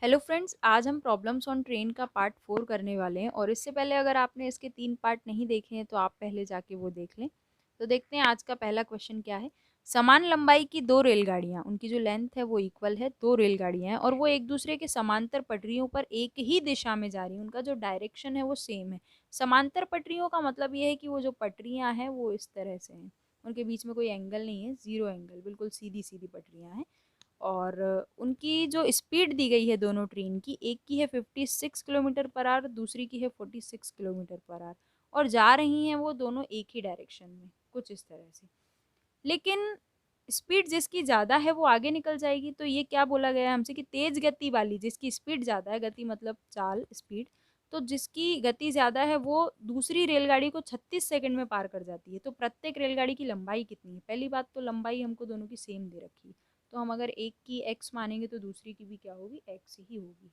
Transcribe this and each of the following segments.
Hello friends, आज हम problems on train का पार्ट 4 करने वाले हैं और इससे पहले अगर आपने इसके 3 पार्ट नहीं देखे हैं तो आप पहले जाके वो देख लें। तो देखते हैं आज का पहला क्वेश्चन क्या है। समान लंबाई की दो रेलगाड़ियां, उनकी जो लेंथ है वो इक्वल है, दो रेलगाड़ियां हैं और वो एक दूसरे के समांतर पटरियों पर एक ही दिशा में जा रही हैं। उनका जो डायरेक्शन है वो सेम है। समांतर पटरियों का मतलब ये है कि वो जो पटरियां हैं वो इस तरह से हैं, उनके बीच में कोई एंगल नहीं है, जीरो एंगल, बिल्कुल सीधी सीधी पटरियां हैं। और उनकी जो स्पीड दी गई है दोनों ट्रेन की, एक की है 56 किलोमीटर पर आवर, दूसरी की है 46 किलोमीटर पर आवर, और जा रही हैं वो दोनों एक ही डायरेक्शन में, कुछ इस तरह से। लेकिन स्पीड जिसकी ज़्यादा है वो आगे निकल जाएगी। तो ये क्या बोला गया है हमसे कि तेज गति वाली, जिसकी स्पीड ज़्यादा है, गति मतलब चाल, स्पीड, तो जिसकी गति ज़्यादा है वो दूसरी रेलगाड़ी को 36 सेकंड में पार कर जाती है। तो प्रत्येक रेलगाड़ी की लंबाई कितनी है? पहली बात तो लंबाई हमको दोनों की सेम दे रखी है, तो हम अगर एक की एक्स मानेंगे तो दूसरी की भी क्या होगी? एक्स ही होगी।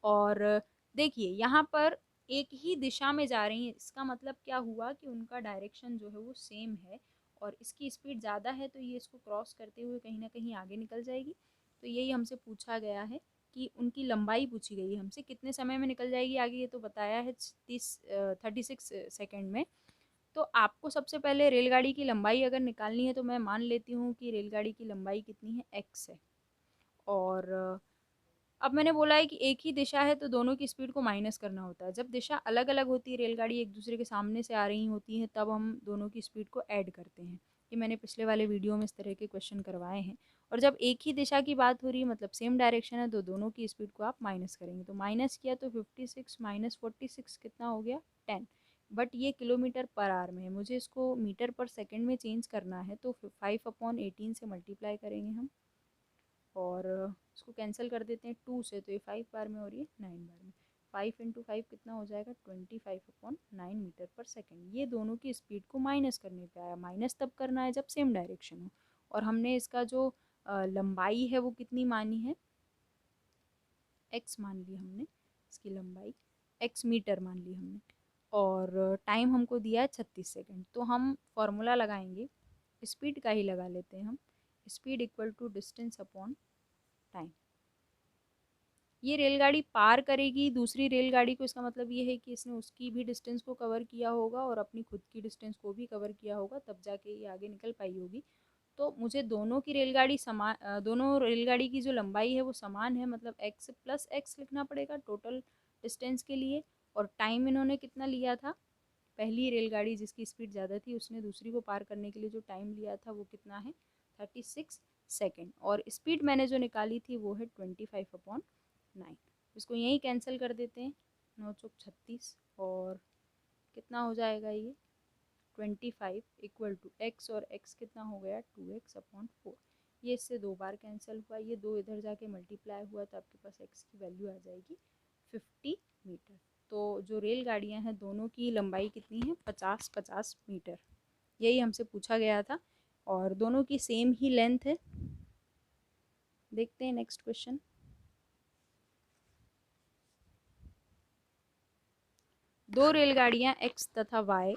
और देखिए यहाँ पर एक ही दिशा में जा रही हैं, इसका मतलब क्या हुआ कि उनका डायरेक्शन जो है वो सेम है और इसकी स्पीड ज़्यादा है, तो ये इसको क्रॉस करते हुए कहीं ना कहीं आगे निकल जाएगी। तो यही हमसे पूछा गया है कि उनकी लंबाई पूछी गई है हमसे, कितने समय में निकल जाएगी आगे, ये तो बताया है 36 सेकेंड में। तो आपको सबसे पहले रेलगाड़ी की लंबाई अगर निकालनी है तो मैं मान लेती हूँ कि रेलगाड़ी की लंबाई कितनी है? एक्स है। और अब मैंने बोला है कि एक ही दिशा है तो दोनों की स्पीड को माइनस करना होता है। जब दिशा अलग अलग होती है, रेलगाड़ी एक दूसरे के सामने से आ रही होती हैं, तब हम दोनों की स्पीड को ऐड करते हैं। ये मैंने पिछले वाले वीडियो में इस तरह के क्वेश्चन करवाए हैं। और जब एक ही दिशा की बात हो रही है, मतलब सेम डायरेक्शन है, तो दोनों की स्पीड को आप माइनस करेंगे। तो माइनस किया तो 56 माइनस 46 कितना हो गया? 10। बट ये किलोमीटर पर आवर में है, मुझे इसको मीटर पर सेकेंड में चेंज करना है, तो 5/18 से मल्टीप्लाई करेंगे हम। और इसको कैंसिल कर देते हैं 2 से, तो ये 5 बार में और ये 9 बार में। 5 × 5 कितना हो जाएगा? 25/9 मीटर पर सेकेंड। ये दोनों की स्पीड को माइनस करने पे आया। माइनस तब करना है जब सेम डायरेक्शन हो। और हमने इसका जो लंबाई है वो कितनी मानी है? एक्स मान ली हमने इसकी लंबाई, एक्स मीटर मान ली हमने। और टाइम हमको दिया है 36 सेकेंड। तो हम फॉर्मूला लगाएंगे, स्पीड का ही लगा लेते हैं हम। Speed equal to distance upon time. ये रेलगाड़ी पार करेगी दूसरी रेलगाड़ी को, इसका मतलब ये है कि इसने उसकी भी डिस्टेंस को कवर किया होगा और अपनी खुद की डिस्टेंस को भी कवर किया होगा, तब जाके ये आगे निकल पाई होगी। तो मुझे दोनों की रेलगाड़ी समान, दोनों रेलगाड़ी की जो लंबाई है वो समान है, मतलब एक्स प्लस एक्स लिखना पड़ेगा टोटल डिस्टेंस के लिए। और टाइम इन्होंने कितना लिया था? पहली रेलगाड़ी जिसकी स्पीड ज़्यादा थी उसने दूसरी को पार करने के लिए जो टाइम लिया था वो कितना है? 36 सेकेंड। और स्पीड मैंने जो निकाली थी वो है 25/9। इसको यहीं कैंसिल कर देते हैं, 9×36, और कितना हो जाएगा ये? 25 इक्वल टू एक्स, और एक्स कितना हो गया? 2x/4। ये इससे दो बार कैंसिल हुआ, ये दो इधर जाके मल्टीप्लाई हुआ, तो आपके पास एक्स की वैल्यू आ जाएगी 50 मीटर। तो जो रेलगाड़ियां हैं दोनों की लंबाई कितनी है? 50-50 मीटर। यही हमसे पूछा गया था और दोनों की सेम ही लेंथ है। देखते हैं नेक्स्ट क्वेश्चन। दो रेलगाड़ियां एक्स तथा वाई,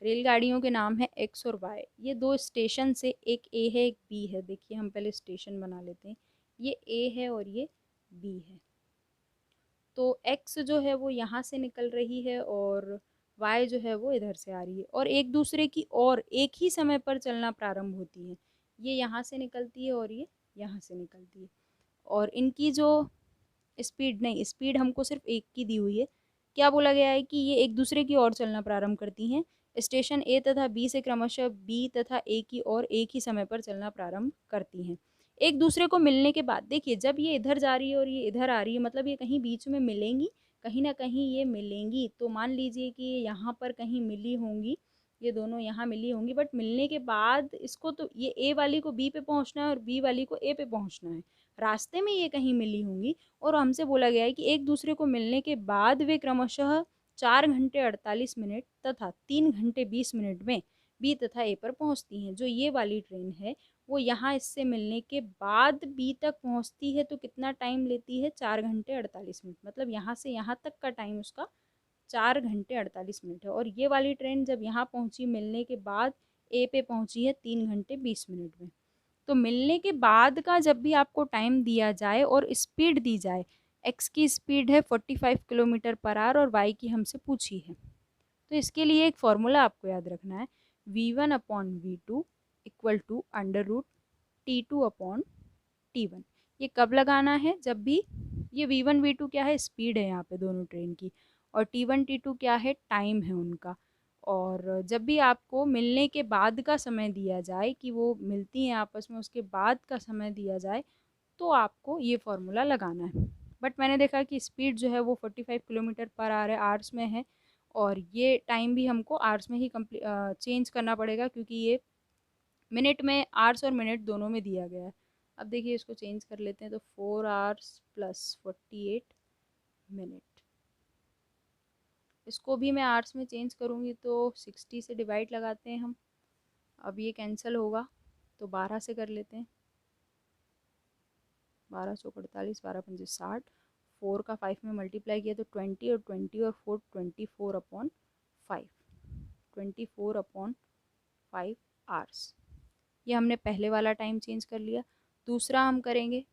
रेलगाड़ियों के नाम है एक्स और वाई। ये दो स्टेशन से, एक ए है एक बी है। देखिए हम पहले स्टेशन बना लेते हैं। ये ए है और ये बी है। तो एक्स जो है वो यहाँ से निकल रही है और वाई जो है वो इधर से आ रही है, और एक दूसरे की और एक ही समय पर चलना प्रारंभ होती है। ये यहाँ से निकलती है और ये यहाँ से निकलती है। और इनकी जो स्पीड, नहीं, स्पीड हमको सिर्फ एक की दी हुई है। क्या बोला गया है कि ये एक दूसरे की ओर चलना प्रारंभ करती हैं। स्टेशन ए तथा बी से क्रमशः बी तथा ए की ओर एक ही समय पर चलना प्रारंभ करती हैं। एक दूसरे को मिलने के बाद, देखिए जब ये इधर जा रही है और ये इधर आ रही है, मतलब ये कहीं बीच में मिलेंगी, कहीं ना कहीं ये मिलेंगी। तो मान लीजिए कि ये यहाँ पर कहीं मिली होंगी, ये दोनों यहाँ मिली होंगी, बट मिलने के बाद इसको, तो ये ए वाली को बी पे पहुँचना है और बी वाली को ए पे पहुँचना है। रास्ते में ये कहीं मिली होंगी। और हमसे बोला गया है कि एक दूसरे को मिलने के बाद वे क्रमशः 4 घंटे 48 मिनट तथा 3 घंटे 20 मिनट में बी तथा ए पर पहुंचती हैं। जो ये वाली ट्रेन है वो यहाँ इससे मिलने के बाद बी तक पहुंचती है, तो कितना टाइम लेती है? 4 घंटे 48 मिनट। मतलब यहाँ से यहाँ तक का टाइम उसका 4 घंटे 48 मिनट है। और ये वाली ट्रेन जब यहाँ पहुंची मिलने के बाद ए पे पहुंची है 3 घंटे 20 मिनट में। तो मिलने के बाद का जब भी आपको टाइम दिया जाए और स्पीड दी जाए, एक्स की स्पीड है 45 किलोमीटर पर आवर और वाई की हमसे पूछी है, तो इसके लिए एक फॉर्मूला आपको याद रखना है, v1/v2 equal to under root T2/T1। ये कब लगाना है, जब भी ये v1 v2 क्या है, स्पीड है यहाँ पे दोनों ट्रेन की, और T1 T2 क्या है, टाइम है उनका। और जब भी आपको मिलने के बाद का समय दिया जाए कि वो मिलती हैं आपस में, उसके बाद का समय दिया जाए, तो आपको ये फॉर्मूला लगाना है। बट मैंने देखा कि स्पीड जो है वो 45 किलोमीटर पर आवर है, आवर्स में है, और ये टाइम भी हमको आवर्स में ही चेंज करना पड़ेगा, क्योंकि ये मिनट में, आवर्स और मिनट दोनों में दिया गया है। अब देखिए इसको चेंज कर लेते हैं, तो 4 आवर्स प्लस 48 मिनट, इसको भी मैं आवर्स में चेंज करूँगी तो 60 से डिवाइड लगाते हैं हम। अब ये कैंसिल होगा तो 12 से कर लेते हैं, 12 चौक 48, 12 पंजे 60, 4 का 5 में मल्टीप्लाई किया तो 20, और 20 और 4 24/5, 24/5 आवर्स। ये हमने पहले वाला टाइम चेंज कर लिया। दूसरा हम करेंगे,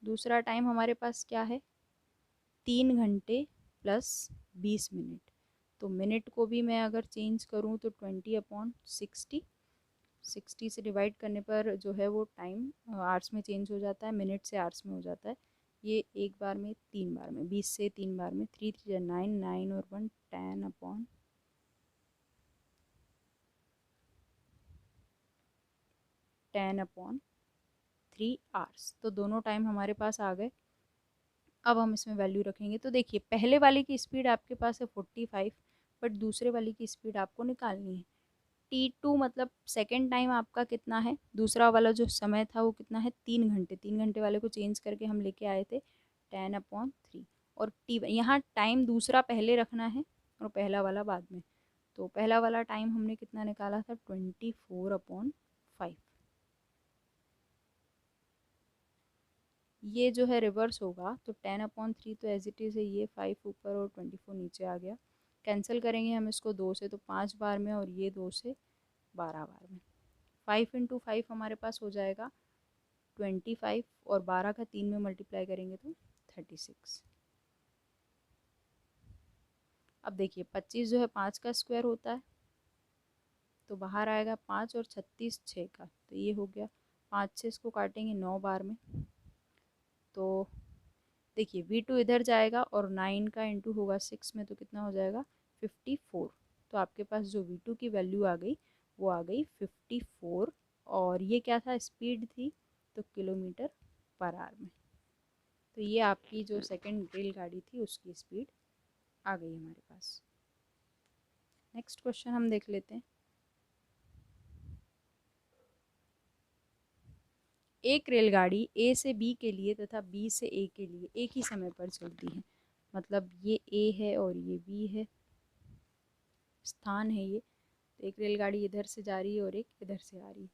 दूसरा टाइम हमारे पास क्या है, 3 घंटे प्लस 20 मिनट। तो मिनट को भी मैं अगर चेंज करूँ तो 20/60, 60 से डिवाइड करने पर जो है वो टाइम आवर्स में चेंज हो जाता है, मिनट से आवर्स में हो जाता है। ये एक बार में, 3 बार में, 20 से 3 बार में, 3 3 9, 9 और 1 10/3 आवर्स। तो दोनों टाइम हमारे पास आ गए। अब हम इसमें वैल्यू रखेंगे, तो देखिए पहले वाले की स्पीड आपके पास है 45, बट दूसरे वाले की स्पीड आपको निकालनी है। T2 मतलब सेकेंड टाइम आपका कितना है, दूसरा वाला जो समय था वो कितना है, 3 घंटे। 3 घंटे वाले को चेंज करके हम लेके आए थे 10/3, और T यहाँ टाइम दूसरा पहले रखना है और पहला वाला बाद में। तो पहला वाला टाइम हमने कितना निकाला था, 24/5। ये जो है रिवर्स होगा, तो 10/3 तो एज इट इज़ है, ये 5 ऊपर और 24 नीचे आ गया। कैंसिल करेंगे हम इसको 2 से, तो 5 बार में, और ये 2 से 12 बार में। 5 इंटू 5 हमारे पास हो जाएगा 25, और 12 का 3 में मल्टीप्लाई करेंगे तो 36। अब देखिए 25 जो है 5 का स्क्वायर होता है, तो बाहर आएगा 5, और 36 6 का, तो ये हो गया 5 से इसको काटेंगे 9 बार में। तो देखिए V2 इधर जाएगा, और 9 का इंटू होगा 6 में, तो कितना हो जाएगा 54। तो आपके पास जो V2 की वैल्यू आ गई वो आ गई 54, और ये क्या था, स्पीड थी, तो किलोमीटर पर आवर में। तो ये आपकी जो सेकंड रेलगाड़ी थी उसकी स्पीड आ गई हमारे पास। नेक्स्ट क्वेश्चन हम देख लेते हैं। एक रेलगाड़ी ए से बी के लिए तथा बी से ए के लिए एक ही समय पर चलती है, मतलब ये ए है और ये बी है, स्थान है ये। तो एक रेलगाड़ी इधर से जा रही है और एक इधर से आ रही है,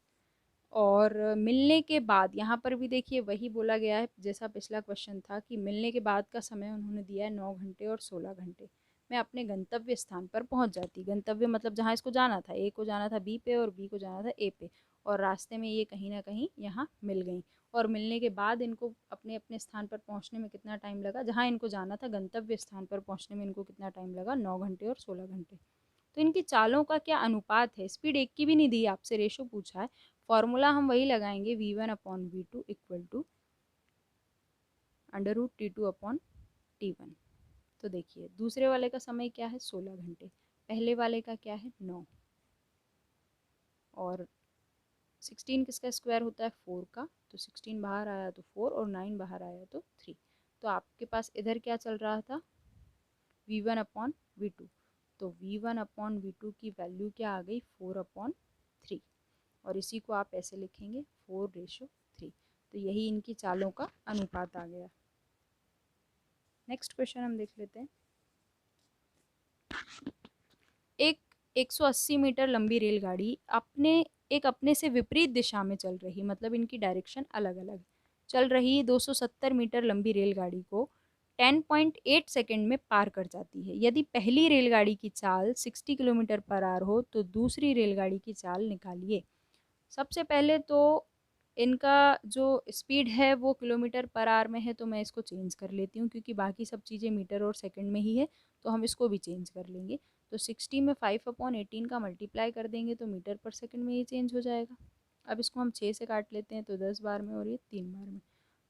और मिलने के बाद यहाँ पर भी देखिए वही बोला गया है जैसा पिछला क्वेश्चन था, कि मिलने के बाद का समय उन्होंने दिया है 9 घंटे और 16 घंटे। मैं अपने गंतव्य स्थान पर पहुँच जाती, गंतव्य मतलब जहाँ इसको जाना था, ए को जाना था बी पे और बी को जाना था ए पे, और रास्ते में ये कहीं ना कहीं यहाँ मिल गई। और मिलने के बाद इनको अपने अपने स्थान पर पहुँचने में कितना टाइम लगा, जहाँ इनको जाना था गंतव्य स्थान पर पहुँचने में इनको कितना टाइम लगा, 9 घंटे और 16 घंटे। तो इनकी चालों का क्या अनुपात है, स्पीड एक की भी नहीं दी, आपसे रेशो पूछा है। फॉर्मूला हम वही लगाएंगे, v1/v2 equal to under root T2/T1। तो देखिए दूसरे वाले का समय क्या है, 16 घंटे, पहले वाले का क्या है, 9, और 16 किसका स्क्वायर होता है, 4 का, तो 16 बाहर आया तो 4, और 9 बाहर आया तो 3। तो आपके पास इधर क्या चल रहा था, v1/v2, तो v1/v2 की वैल्यू क्या आ गई, 4/3, और इसी को आप ऐसे लिखेंगे 4:3। तो यही इनकी चालों का अनुपात आ गया। नेक्स्ट क्वेश्चन हम देख लेते हैं। एक 180 मीटर लंबी रेलगाड़ी अपने से विपरीत दिशा में चल रही, मतलब इनकी डायरेक्शन अलग अलग चल रही, 270 मीटर लंबी रेलगाड़ी को 10.8 सेकेंड में पार कर जाती है। यदि पहली रेलगाड़ी की चाल 60 किलोमीटर पर आवर हो तो दूसरी रेलगाड़ी की चाल निकालिए। सबसे पहले तो इनका जो स्पीड है वो किलोमीटर पर आवर में है, तो मैं इसको चेंज कर लेती हूँ क्योंकि बाकी सब चीज़ें मीटर और सेकंड में ही है, तो हम इसको भी चेंज कर लेंगे। तो 60 में 5/18 का मल्टीप्लाई कर देंगे तो मीटर पर सेकंड में ये चेंज हो जाएगा। अब इसको हम 6 से काट लेते हैं तो 10 बार में और ये 3 बार में,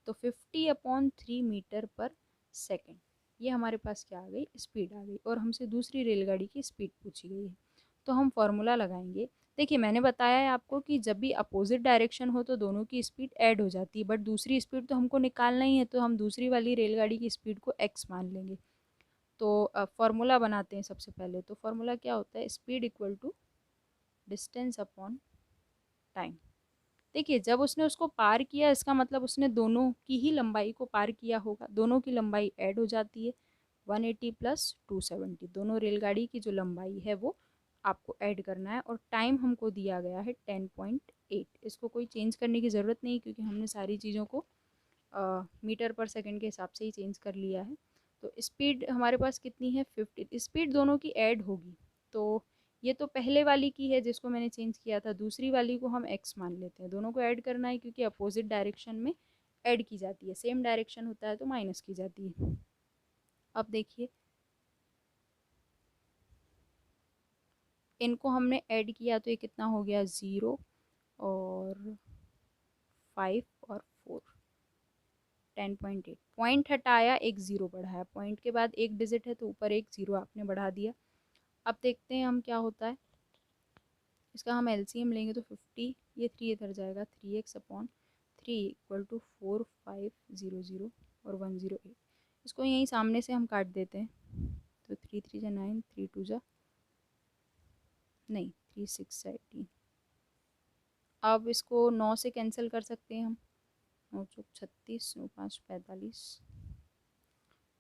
तो 50/3 मीटर पर सेकंड, ये हमारे पास क्या आ गई, स्पीड आ गई। और हमसे दूसरी रेलगाड़ी की स्पीड पूछी गई है, तो हम फॉर्मूला लगाएंगे। देखिए मैंने बताया है आपको कि जब भी अपोजिट डायरेक्शन हो तो दोनों की स्पीड ऐड हो जाती है, बट दूसरी स्पीड तो हमको निकालना ही है, तो हम दूसरी वाली रेलगाड़ी की स्पीड को x मान लेंगे। तो फॉर्मूला बनाते हैं सबसे पहले। तो फॉर्मूला क्या होता है, speed equal to distance upon time. देखिए जब उसने उसको पार किया, इसका मतलब उसने दोनों की ही लंबाई को पार किया होगा, दोनों की लंबाई ऐड हो जाती है। 180 प्लस 270, दोनों रेलगाड़ी की जो लंबाई है वो आपको ऐड करना है। और टाइम हमको दिया गया है 10.8। इसको कोई चेंज करने की ज़रूरत नहीं क्योंकि हमने सारी चीज़ों को मीटर पर सेकंड के हिसाब से ही चेंज कर लिया है। तो स्पीड हमारे पास कितनी है, 50। स्पीड दोनों की ऐड होगी, तो ये तो पहले वाली की है जिसको मैंने चेंज किया था, दूसरी वाली को हम x मान लेते हैं। दोनों को ऐड करना है क्योंकि अपोजिट डायरेक्शन में ऐड की जाती है, सेम डायरेक्शन होता है तो माइनस की जाती है। अब देखिए इनको हमने ऐड किया तो ये कितना हो गया, 0 और 5 और 4, 10.8। पॉइंट हटाया, एक ज़ीरो बढ़ाया, पॉइंट के बाद एक डिजिट है तो ऊपर एक ज़ीरो आपने बढ़ा दिया। अब देखते हैं हम क्या होता है। इसका हम एलसीएम लेंगे तो 50, ये 3 इधर जाएगा, 3x/3 इक्वल टू 4500 और 108। इसको यहीं सामने से हम काट देते हैं, तो 3 3 जा 9, 3 2 जा नहीं 3 6 जा 18। अब इसको 9 से कैंसिल कर सकते हैं हम, 9 चौक 36, 9 5 45,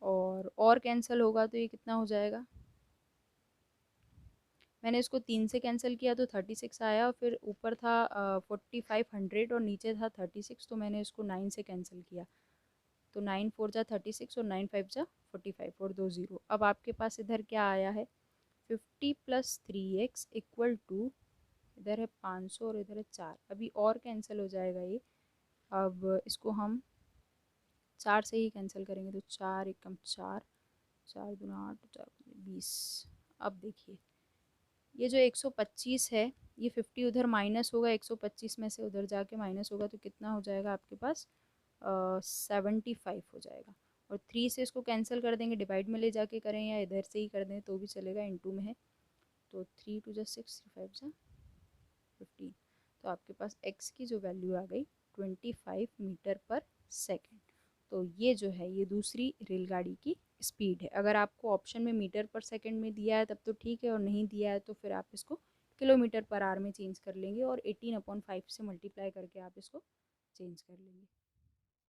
और कैंसिल होगा तो ये कितना हो जाएगा, मैंने इसको 3 से कैंसिल किया तो 36 आया, और फिर ऊपर था 4500 और नीचे था 36, तो मैंने इसको 9 से कैंसिल किया, तो 9 4 जा 36 और 9 5 जा 45 और 2 ज़ीरो। अब आपके पास इधर क्या आया है, 50 प्लस 3x इक्वल टू, इधर है 500 और इधर है 4, अभी और कैंसिल हो जाएगा ये। अब इसको हम 4 से ही कैंसिल करेंगे, तो 4 एकम 4, 4 दूना 8, 4 20। अब देखिए ये जो 125 है, ये 50 उधर माइनस होगा, 125 में से उधर जाके माइनस होगा तो कितना हो जाएगा आपके पास, 75 हो जाएगा। और 3 से इसको कैंसिल कर देंगे, डिवाइड में ले जाके करें या इधर से ही कर दें तो भी चलेगा, इनटू में है तो 3 2 जा 6, 3 5 जा 15। तो आपके पास x की जो वैल्यू आ गई 25 मीटर पर सेकेंड। तो ये जो है ये दूसरी रेलगाड़ी की स्पीड है। अगर आपको ऑप्शन में मीटर पर सेकंड में दिया है तब तो ठीक है, और नहीं दिया है तो फिर आप इसको किलोमीटर पर आवर में चेंज कर लेंगे और 18/5 से मल्टीप्लाई करके आप इसको चेंज कर लेंगे।